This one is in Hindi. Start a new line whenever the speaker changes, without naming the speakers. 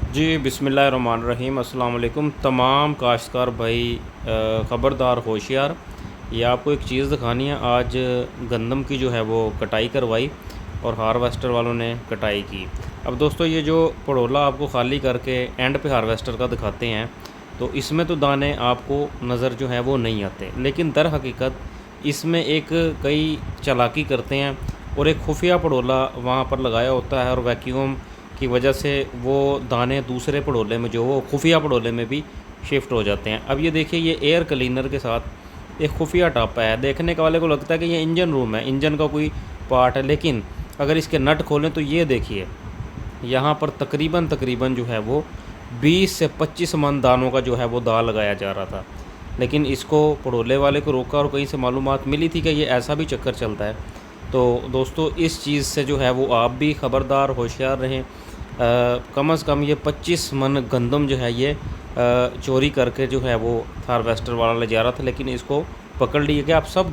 जी बिस्मिल्लाहिर्रहमानिर्रहीम अस्सलाम वालेकुम तमाम काश्तकार भाई, ख़बरदार होशियार। ये आपको एक चीज़ दिखानी है। आज गंदम की जो है वो कटाई करवाई और हार्वेस्टर वालों ने कटाई की। अब दोस्तों ये जो पड़ोला आपको ख़ाली करके एंड पे हार्वेस्टर का दिखाते हैं, तो इसमें तो दाने आपको नज़र जो है वो नहीं आते, लेकिन दर हकीकत इसमें एक कई चालाकी करते हैं और एक खुफिया पड़ोला वहाँ पर लगाया होता है और वैक्यूम की वजह से वो दाने दूसरे पड़ोले में जो वो खुफिया पड़ोले में भी शिफ्ट हो जाते हैं। अब ये देखिए, ये एयर क्लीनर के साथ एक खुफिया टापा है। देखने के वाले को लगता है कि ये इंजन रूम है, इंजन का कोई पार्ट है, लेकिन अगर इसके नट खोलें तो ये देखिए, यहाँ पर तकरीबन तकरीबन जो है वो 20 से 25 मन दानों का जो है वो दा लगाया जा रहा था। लेकिन इसको पड़ोले वाले को रोका और कहीं से मालूमात मिली थी कि ये ऐसा भी चक्कर चलता है। तो दोस्तों इस चीज़ से जो है वो आप भी ख़बरदार होशियार रहें। कम से कम ये 25 मन गंदम जो है ये चोरी करके जो है वो हार्वेस्टर वाला ले जा रहा था, लेकिन इसको पकड़ लिया गया। आप सब